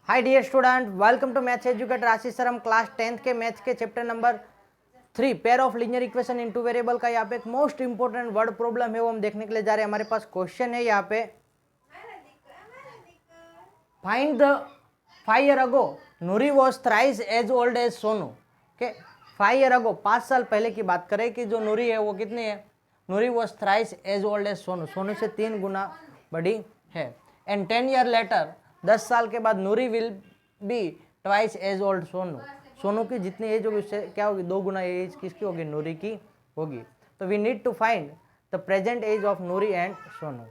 Hi dear student, welcome to maths educator Ashish sir. हम class 10th के maths के chapter number 3 pair of linear equation in two variable का यहाँ पे एक मोस्ट इंपोर्टेंट वर्ड प्रॉब्लम है वो हम देखने के लिए जा रहे हैं। हमारे पास क्वेश्चन है यहाँ पे, find the 5 year ago Noori was thrice as old as Sonu. के 5 ईयर अगो 5 साल पहले की बात करें कि जो नूरी है वो कितनी है, Noori was thrice as old as Sonu, Sonu से 3 गुना बड़ी है। एंड 10 ईयर लेटर 10 साल के बाद Noori will be twice as old Sonu, Sonu की जितनी एज होगी उससे क्या होगी, 2 गुना एज किसकी होगी, नूरी की होगी। तो we need to find the present age of Noori and Sonu.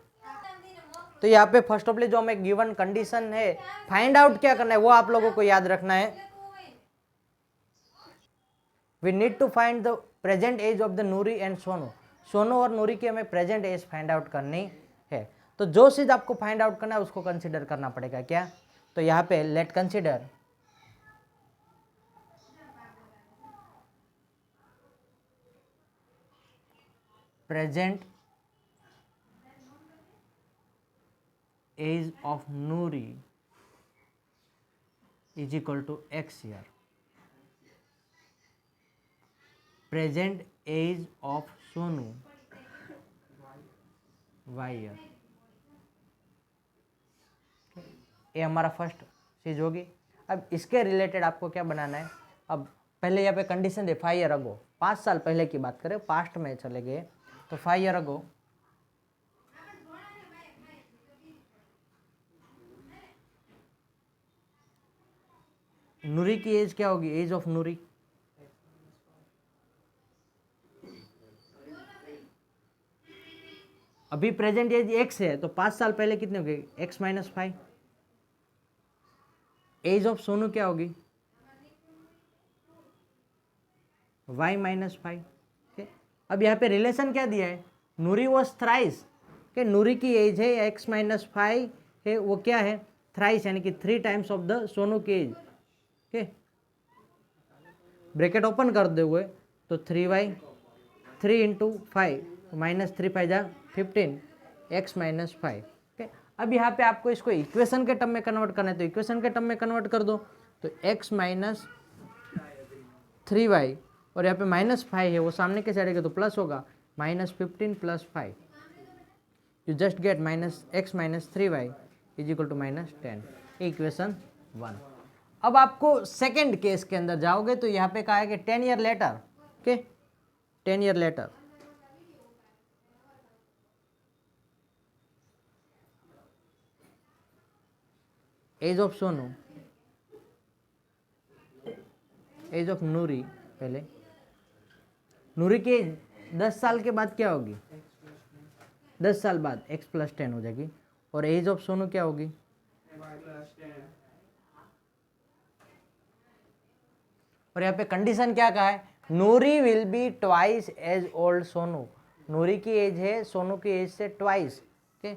तो यहाँ पे फर्स्ट ऑफ जो हमें गिवन कंडीशन है, फाइंड आउट क्या करना है वो आप लोगों को याद रखना है। We need to find the present age of the Noori and Sonu, Sonu और नूरी की हमें प्रेजेंट एज फाइंड आउट करनी है। तो जो चीज आपको फाइंड आउट करना है उसको कंसीडर करना पड़ेगा क्या। तो यहाँ पे let consider present age of Noori is equal to x year, present age of Sonu y year. ये हमारा फर्स्ट चीज होगी। अब इसके रिलेटेड आपको क्या बनाना है, अब पहले यहाँ पे कंडीशन दे 5 ईयर अगो, 5 साल पहले की बात करें, पास्ट में चले गए तो 5 ईयर अगो नूरी की एज क्या होगी, एज ऑफ नूरी अभी प्रेजेंट एज एक्स है तो 5 साल पहले कितने हो गए, x minus 5। Age of Sonu क्या होगी, y माइनस 5। अब यहाँ पे रिलेशन क्या दिया है, नूरी वॉज थ्राइस, के नूरी की एज है एक्स माइनस 5 है, वो क्या है थ्राइस, यानी कि 3 टाइम्स ऑफ द सोनू की एज। ओके, ब्रैकेट ओपन कर दे हुए तो 3y 3 इंटू 5 माइनस 3 5 जा 15 एक्स माइनस 5। ओके, अब यहाँ पे आपको इसको इक्वेशन के टर्म में कन्वर्ट करना है तो इक्वेशन के टर्म में कन्वर्ट कर दो तो x माइनस 3y और यहाँ पे माइनस 5 है वो सामने के साइड है तो प्लस होगा, minus 15 plus 5, you just get minus x minus 3y is equal to minus 10, equation 1। अब आपको सेकेंड केस के अंदर जाओगे तो यहाँ पे कहा है कि 10 year later, okay 10 year later age of Sonu, age of Noori, पहले नूरी की 10 साल के बाद क्या होगी, 10 साल बाद x प्लस 10 हो जाएगी, और एज ऑफ सोनू क्या होगी, और यहाँ पे कंडीशन क्या कहा है, Noori will be twice as old Sonu, Noori की एज है सोनू की एज से ट्वाइस। ओके,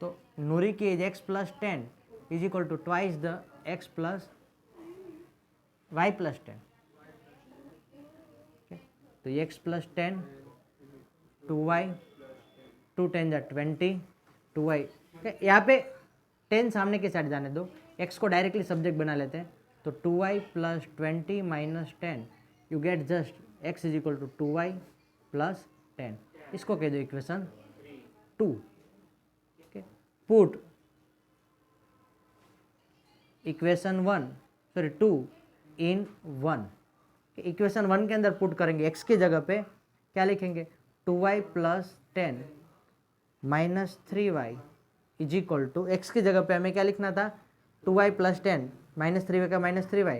तो नूरी की age x plus 10 is equal to twice the x plus y plus 10। तो ये x प्लस 10 2y 2 10 जा 20 2y। यहाँ पे 10 सामने के साइड जाने दो, x को डायरेक्टली सब्जेक्ट बना लेते हैं तो 2y plus 20 minus 10 you get just x is equal to 2y plus 10, इसको कह दो equation 2। Put equation 1 sorry 2 in 1, equation 1 के अंदर पुट करेंगे, x की जगह पे क्या लिखेंगे 2y plus 10 minus 3y is equal to, x की जगह पे हमें क्या लिखना था 2y प्लस 10 माइनस 3y का minus 3y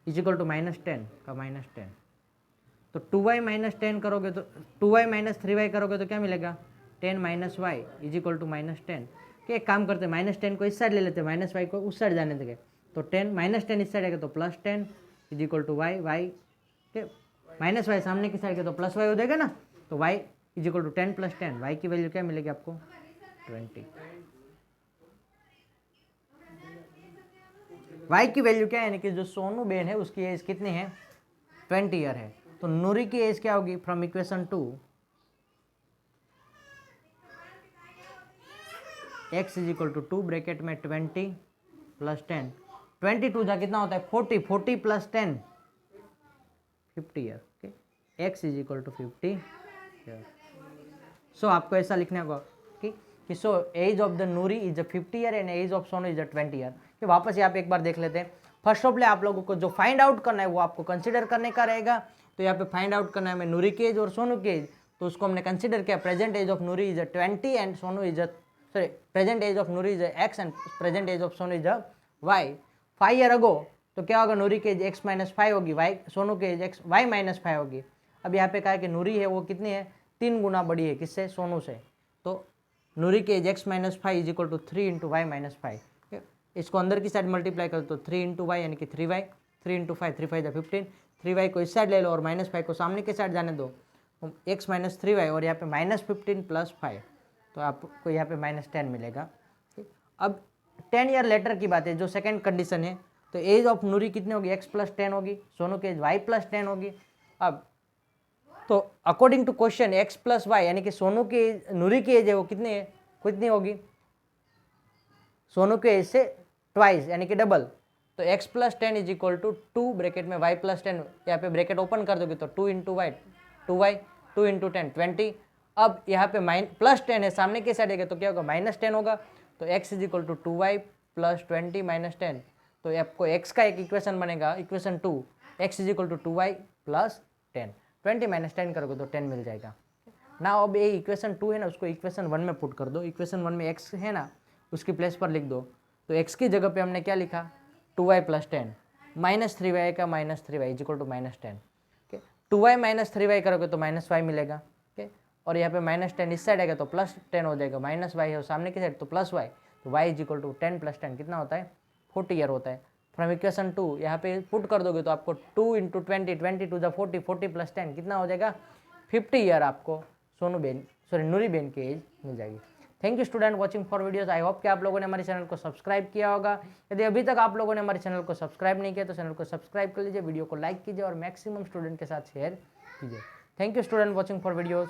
is equal to minus 10 का माइनस 10। तो 2y माइनस 10 करोगे तो 2y माइनस 3y करोगे तो क्या मिलेगा 10 minus y is equal to minus 10। कि एक काम करते हैं, माइनस 10 को इस साइड ले लेते हैं, माइनस वाई को उस साइड जाने देंगे तो 10 माइनस 10 इस साइड आएगा तो plus 10 is equal to y, y के माइनस वाई सामने की साइड के तो प्लस वाई हो जाएगा ना, तो y is equal to 10 plus 10, y की वैल्यू क्या मिलेगी आपको 20। वाई की वैल्यू क्या है, यानी कि जो सोनू बेन है उसकी एज कितनी है 20 ईयर है, तो नूरी की एज क्या होगी from equation 2 x is equal to 2 bracket में 20 प्लस 10, 22 जा कितना होता है 40, 40 plus 10 50 year. Okay, x is equal to 50 year. So आपको ऐसा लिखने होगा कि so age of the Noori is 50 year and age of Sonu is 20 year. कि वापस यहाँ पे एक बार देख लेते हैं। फर्स्ट ऑफ ऑल आप लोगों को जो फाइंड आउट करना है वो आपको कंसिडर करने का रहेगा। तो यहाँ पे फाइंड आउट करना है हमें नूरी की एज और सोनू की एज। तो उसको हमने कंसिडर किया, present age of Noori is 20 and Sonu is present age of Noori is x and present age of Sonu is y. 5 year ago तो क्या होगा, नूरी की एज x माइनस 5 होगी, वाई सोनू की एज x y माइनस 5 होगी। अब यहाँ पे कहा है कि नूरी है वो कितनी है, 3 गुना बड़ी है किससे, सोनू से। तो नूरी की age x minus 5 is equal to 3 into y minus 5। इसको अंदर की साइड मल्टीप्लाई कर तो 3 इंटू वाई यानी कि 3y, 3 इंटू 5 3 5 15, 3y को इस साइड ले लो और माइनस 5 को सामने के साइड जाने दो, x माइनस 3y और यहाँ पे माइनस 15 प्लस 5, तो आपको यहाँ पे माइनस 10 मिलेगा। अब 10 ईयर लेटर की बात है, जो सेकेंड कंडीशन है, तो एज ऑफ नूरी कितनी होगी, x प्लस 10 होगी, सोनू की एज y प्लस 10 होगी। अब तो according to question x plus y यानी कि सोनू की नूरी की एज है वो कितनी होगी, सोनू के एज से ट्वाइस यानी कि डबल। तो x plus 10 is equal to 2 bracket में y प्लस 10, यहाँ पे ब्रैकेट ओपन कर दोगे तो 2 इंटू वाई 2y, 2 इंटू 10 20। अब यहाँ पे प्लस 10 है, सामने के साइड है तो क्या होगा माइनस 10 होगा। तो x is equal to 2y plus 20 minus 10। तो आपको x का एक इक्वेशन बनेगा, equation 2, x is equal to 2y plus 10, 20 minus 10 करोगे तो 10 मिल जाएगा ना। अब ये इक्वेशन 2 है ना, उसको इक्वेशन 1 में पुट कर दो। इक्वेशन 1 में x है ना, उसकी प्लेस पर लिख दो। तो x की जगह पे हमने क्या लिखा, 2y प्लस 10 माइनस 3y का minus 3y is equal to minus 10। Okay, 2y minus 3y करोगे तो माइनस y मिलेगा। ओके, और यहाँ पे माइनस 10 इस साइड आएगा तो प्लस 10 हो जाएगा, माइनस y है सामने की साइड तो प्लस y, तो y is equal to 10 plus 10 कितना होता है 40 ईयर होता है। फ्रॉम इक्वेशन 2 यहाँ पे पुट कर दोगे तो आपको 2 इंटू 20, 20 टू द 40, 40 प्लस 10 कितना हो जाएगा 50 ईयर आपको नूरी बेन की एज मिल जाएगी। Thank you student watching for videos. I hope कि आप लोगों ने हमारे चैनल को सब्सक्राइब किया होगा। यदि अभी तक आप लोगों ने हमारे चैनल को सब्सक्राइब नहीं किया तो चैनल को सब्सक्राइब कर लीजिए, वीडियो को लाइक कीजिए और मैक्सिमम स्टूडेंट के साथ शेयर कीजिए। Thank you student watching for videos.